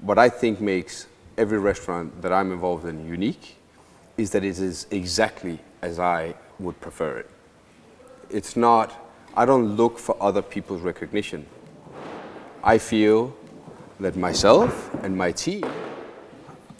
what I think makes every restaurant that I'm involved in unique is that it is exactly as I would prefer it. It's not, I don't look for other people's recognition. I feel that myself and my team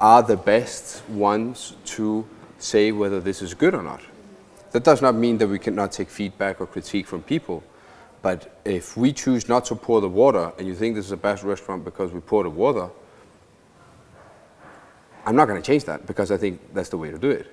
are the best ones to say whether this is good or not. That does not mean that we cannot take feedback or critique from people, but if we choose not to pour the water and you think this is a bad restaurant because we pour the water, I'm not going to change that because I think that's the way to do it.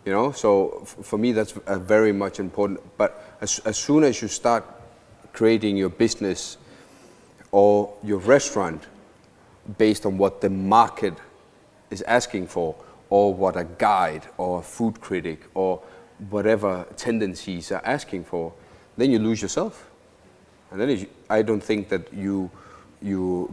You know, so for me that's very much important. But as soon as you start creating your business or your restaurant based on what the market is asking for, or what a guide or a food critic or whatever tendencies are asking for, then you lose yourself. And then I don't think that you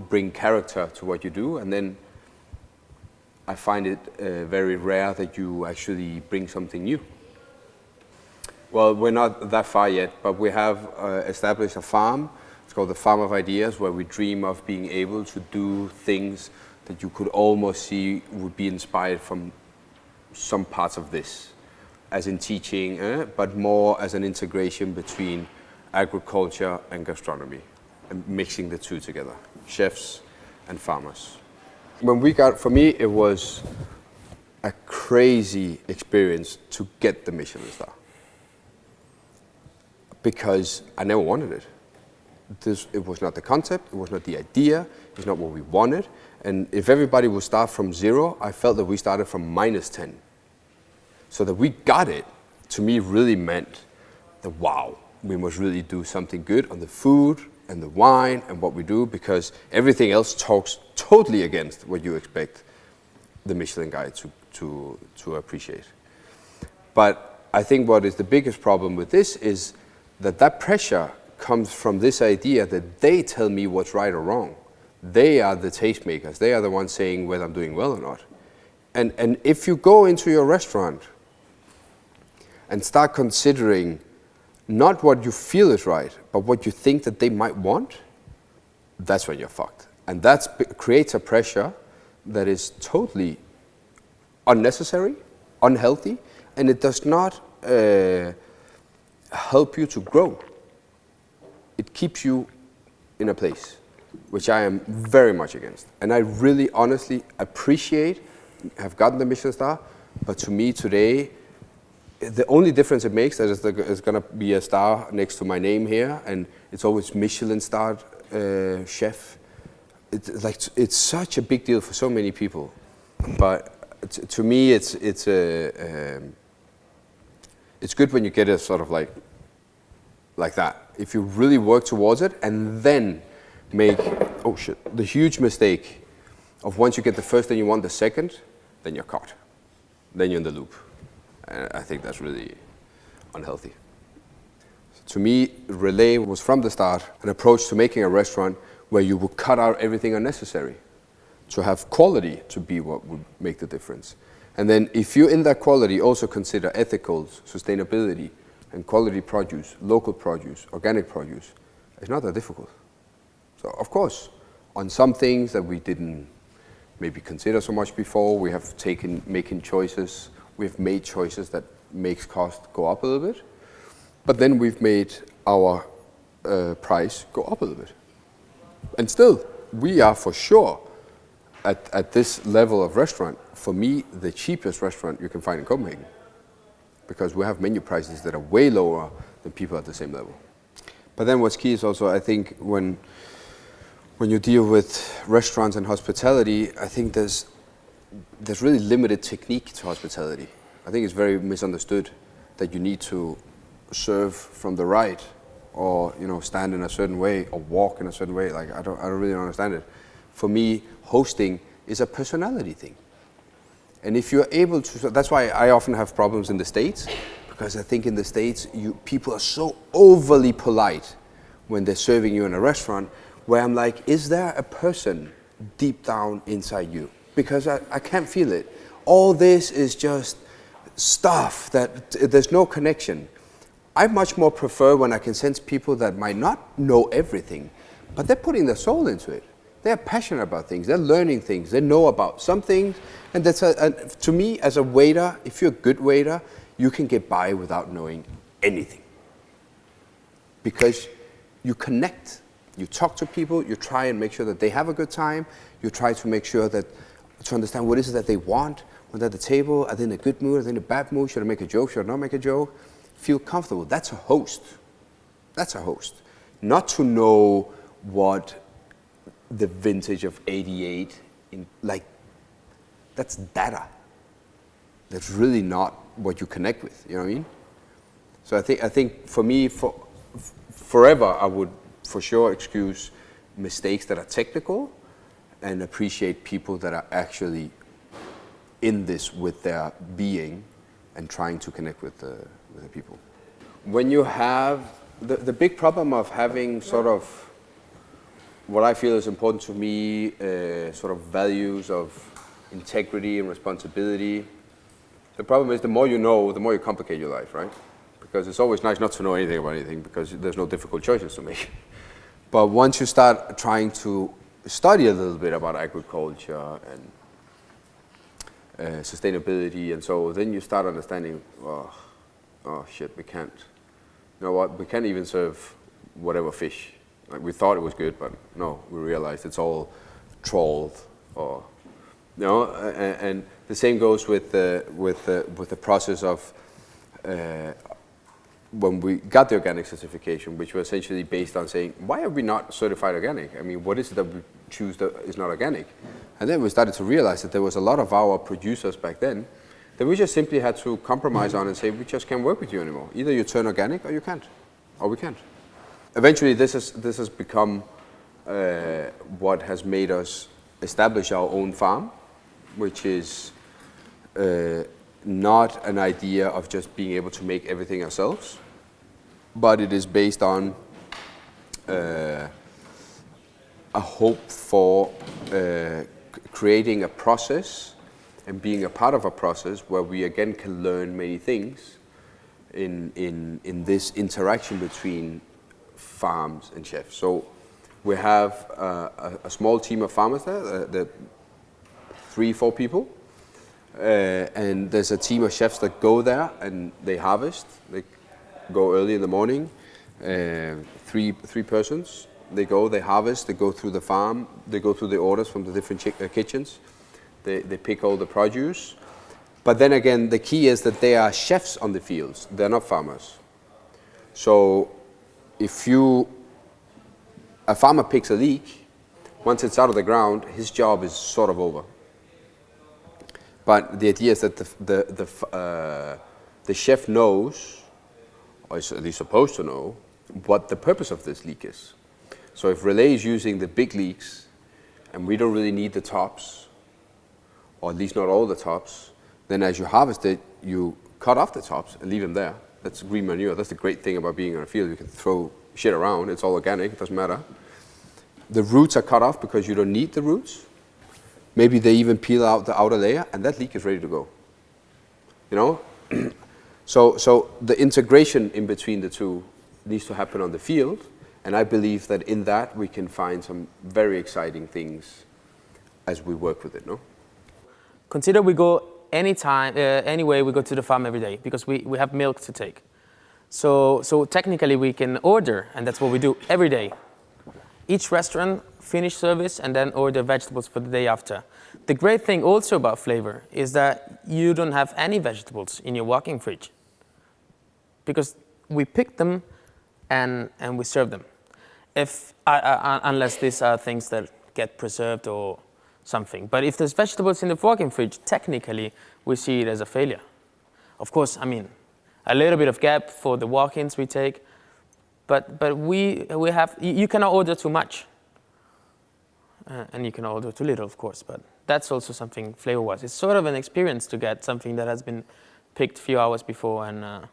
bring character to what you do, and then I find it very rare that you actually bring something new. Well, we're not that far yet, but we have established a farm. It's called the Farm of Ideas, where we dream of being able to do things that you could almost see would be inspired from some parts of this, as in teaching, but more as an integration between agriculture and gastronomy, and mixing the two together, chefs and farmers. When we got, for me, it was a crazy experience to get the Michelin star, because I never wanted it. It was not the concept, it was not the idea, it's not what we wanted. And if everybody would start from zero, I felt that we started from -10. So that we got it, to me, really meant that, wow, we must really do something good on the food and the wine and what we do, because everything else talks totally against what you expect the Michelin guide to appreciate. But I think what is the biggest problem with this is that pressure comes from this idea that they tell me what's right or wrong. They are the tastemakers. They are the ones saying whether I'm doing well or not. And if you go into your restaurant and start considering not what you feel is right, but what you think that they might want, that's when you're fucked. And that creates a pressure that is totally unnecessary, unhealthy, and it does not help you to grow. It keeps you in a place, which I am very much against. And I really honestly appreciate, have gotten the Michelin star, but to me today, the only difference it makes is there's going to be a star next to my name here, and it's always Michelin-starred chef. It's such a big deal for so many people, but to me it's good when you get it sort of like that. If you really work towards it and then make the huge mistake of once you get the first and you want the second, then you're caught. Then you're in the loop. And I think that's really unhealthy. To me, Relais was from the start an approach to making a restaurant where you would cut out everything unnecessary, to have quality to be what would make the difference. And then if you in that quality also consider ethical, sustainability, and quality produce, local produce, organic produce, it's not that difficult. So of course, on some things that we didn't maybe consider so much before, we have making choices. We've made choices that makes cost go up a little bit, but then we've made our price go up a little bit. And still, we are for sure at this level of restaurant, for me, the cheapest restaurant you can find in Copenhagen, because we have menu prices that are way lower than people at the same level. But then what's key is also, I think, when you deal with restaurants and hospitality, I think there's really limited technique to hospitality. I think it's very misunderstood that you need to serve from the right, or stand in a certain way, or walk in a certain way. Like I don't really understand it. For me, hosting is a personality thing. And if you're able to, that's why I often have problems in the States, because I think in the States, people are so overly polite when they're serving you in a restaurant, where I'm like, is there a person deep down inside you? Because I can't feel it. All this is just stuff that there's no connection. I much more prefer when I can sense people that might not know everything, but they're putting their soul into it. They're passionate about things. They're learning things. They know about some things. And that's to me, as a waiter, if you're a good waiter, you can get by without knowing anything. Because you connect. You talk to people. You try and make sure that they have a good time. You try to make sure that, to understand what is it that they want when they're at the table. Are they in a good mood? Are they in a bad mood? Should I make a joke? Should I not make a joke? Feel comfortable. That's a host. That's a host. Not to know what the vintage of 88, that's data. That's really not what you connect with, you know what I mean? So I think for me, forever, I would for sure excuse mistakes that are technical and appreciate people that are actually in this with their being and trying to connect with the people. When you have, the big problem of having sort of what I feel is important to me, sort of values of integrity and responsibility. The problem is the more you know, the more you complicate your life, right? Because it's always nice not to know anything about anything because there's no difficult choices to make. But once you start trying to study a little bit about agriculture and sustainability and so, then you start understanding, oh shit, we can't. You know what? We can't even serve whatever fish. Like we thought it was good, but no, we realized it's all trawled, or you know. And the same goes with the process of when we got the organic certification, which was essentially based on saying, why are we not certified organic? I mean, what is it that we choose that is not organic? And then we started to realize that there was a lot of our producers back then that we just simply had to compromise on and say, we just can't work with you anymore. Either you turn organic or you can't, or we can't. Eventually, this has become what has made us establish our own farm, which is not an idea of just being able to make everything ourselves, but it is based on a hope for creating a process and being a part of a process where we again can learn many things in this interaction between farms and chefs. So we have a small team of farmers there, the 3-4 people, and there's a team of chefs that go there and they harvest. They go early in the morning, 3 persons. They go, they harvest, they go through the farm, they go through the orders from the different kitchens. They pick all the produce. But then again, the key is that they are chefs on the fields. They're not farmers. So if a farmer picks a leek, once it's out of the ground, his job is sort of over. But the idea is that the chef knows, or is at least supposed to know, what the purpose of this leek is. So if Relais is using the big leeks, and we don't really need the tops, or at least not all the tops, then as you harvest it, you cut off the tops and leave them there. That's green manure. That's the great thing about being in a field. You can throw shit around. It's all organic. It doesn't matter. The roots are cut off because you don't need the roots. Maybe they even peel out the outer layer, and that leek is ready to go. You know? So the integration in between the two needs to happen on the field, and I believe that in that we can find some very exciting things as we work with it, no? Consider we go anytime, anyway, we go to the farm every day because we have milk to take. So technically we can order, and that's what we do every day. Each restaurant finish service and then order vegetables for the day after. The great thing also about Flavor is that you don't have any vegetables in your walk-in fridge because we pick them and we serve them. Unless these are things that get preserved or something. But if there's vegetables in the walk-in fridge, technically we see it as a failure. Of course, I mean, a little bit of gap for the walk-ins we take, but we have, you cannot order too much. And you can order too little, of course, but that's also something flavor-wise. It's sort of an experience to get something that has been picked a few hours before. And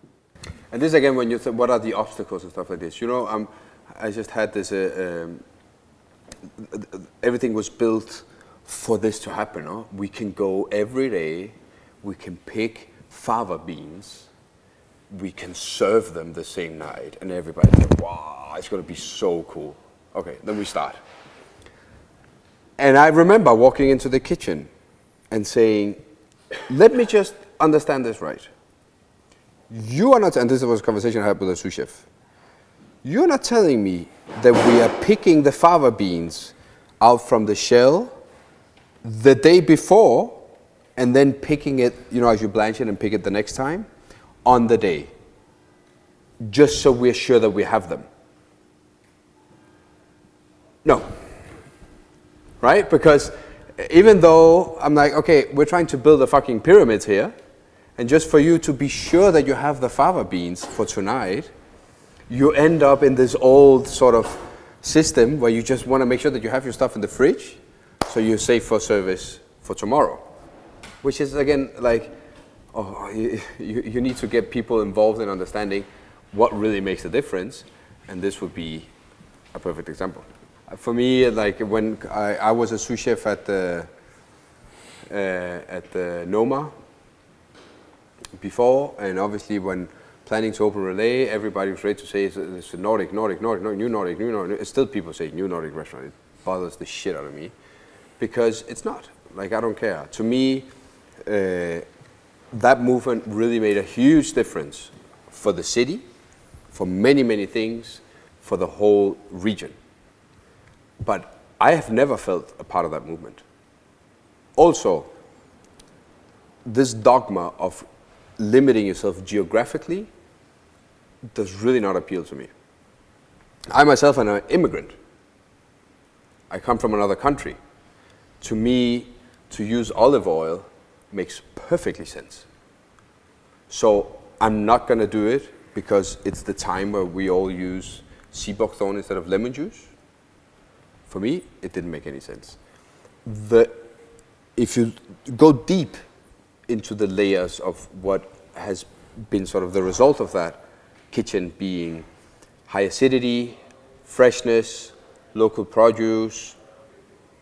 this again, when you think, what are the obstacles and stuff like this? You know, I just had this, everything was built for this to happen. No? We can go every day, we can pick fava beans, we can serve them the same night, and everybody's like, wow, it's going to be so cool. Okay, then we start. And I remember walking into the kitchen and saying, let me just understand this right. You are not, and this was a conversation I had with a sous chef. You're not telling me that we are picking the fava beans out from the shell the day before and then picking it, you know, as you blanch it and pick it the next time on the day, just so we're sure that we have them. No. Right? Because even though I'm like, okay, we're trying to build a fucking pyramid here, and just for you to be sure that you have the fava beans for tonight, you end up in this old sort of system where you just want to make sure that you have your stuff in the fridge so you're safe for service for tomorrow. Which is, again, like, you need to get people involved in understanding what really makes a difference, and this would be a perfect example. For me, like when I was a sous chef at the Noma before, and obviously when planning to open Relais, everybody was ready to say it's a Nordic, new Nordic. Still people say new Nordic restaurant. It bothers the shit out of me because it's not. Like, I don't care. To me, that movement really made a huge difference for the city, for many, many things, for the whole region. But I have never felt a part of that movement. Also, this dogma of limiting yourself geographically does really not appeal to me. I myself am an immigrant. I come from another country. To me, to use olive oil makes perfectly sense. So I'm not going to do it because it's the time where we all use sea buckthorn instead of lemon juice. For me, it didn't make any sense. If you go deep into the layers of what has been sort of the result of that kitchen being high acidity, freshness, local produce,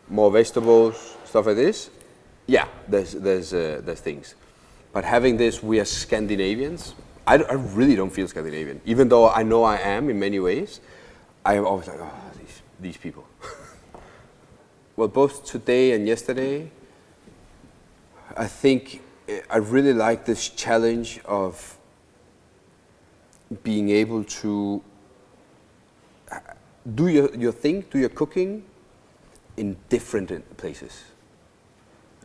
more vegetables, stuff like this, yeah, there's things. But having this, we are Scandinavians, I really don't feel Scandinavian. Even though I know I am in many ways, I am always like, oh, these people. Well, both today and yesterday, I think I really like this challenge of being able to do your thing, do your cooking in different places.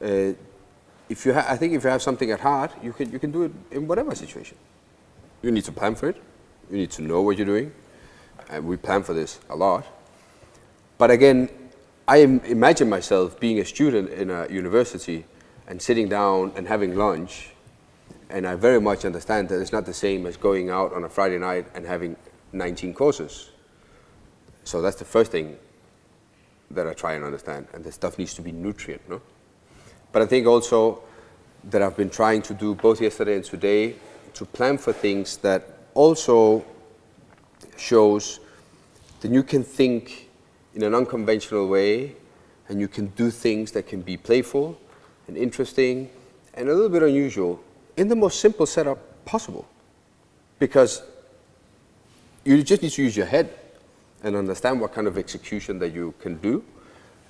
I think if you have something at heart, you can do it in whatever situation. You need to plan for it. You need to know what you're doing. And we plan for this a lot. But again, I imagine myself being a student in a university and sitting down and having lunch, and I very much understand that it's not the same as going out on a Friday night and having 19 courses. So that's the first thing that I try and understand, and the stuff needs to be nutrient, no? But I think also that I've been trying to do both yesterday and today to plan for things that also shows that you can think in an unconventional way, and you can do things that can be playful and interesting and a little bit unusual in the most simple setup possible. Because you just need to use your head and understand what kind of execution that you can do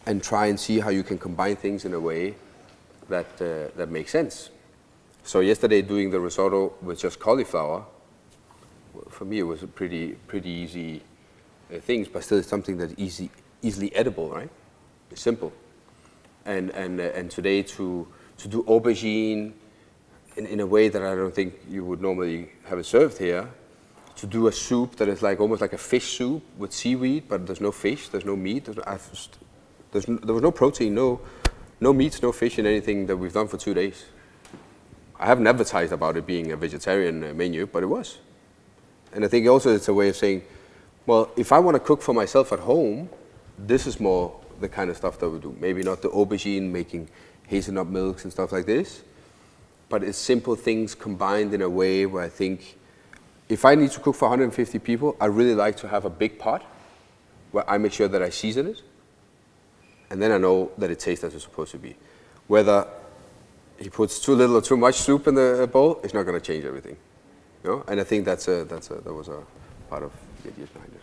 and try and see how you can combine things in a way that makes sense. So yesterday doing the risotto with just cauliflower, for me it was a pretty easy things, but still it's something that's easily edible, right? It's simple. And today to do aubergine in a way that I don't think you would normally have it served here, to do a soup that is like almost like a fish soup with seaweed, but there's no fish, there's no meat, there was no protein, no meats, no fish in anything that we've done for 2 days. I haven't advertised about it being a vegetarian menu, but it was. And I think also it's a way of saying, well, if I want to cook for myself at home, this is more the kind of stuff that we do. Maybe not the aubergine, making hazelnut milks and stuff like this, but it's simple things combined in a way where I think if I need to cook for 150 people, I really like to have a big pot where I make sure that I season it, and then I know that it tastes as it's supposed to be. Whether he puts too little or too much soup in the bowl, it's not going to change everything. You know? And I think that was a part of the ideas behind it.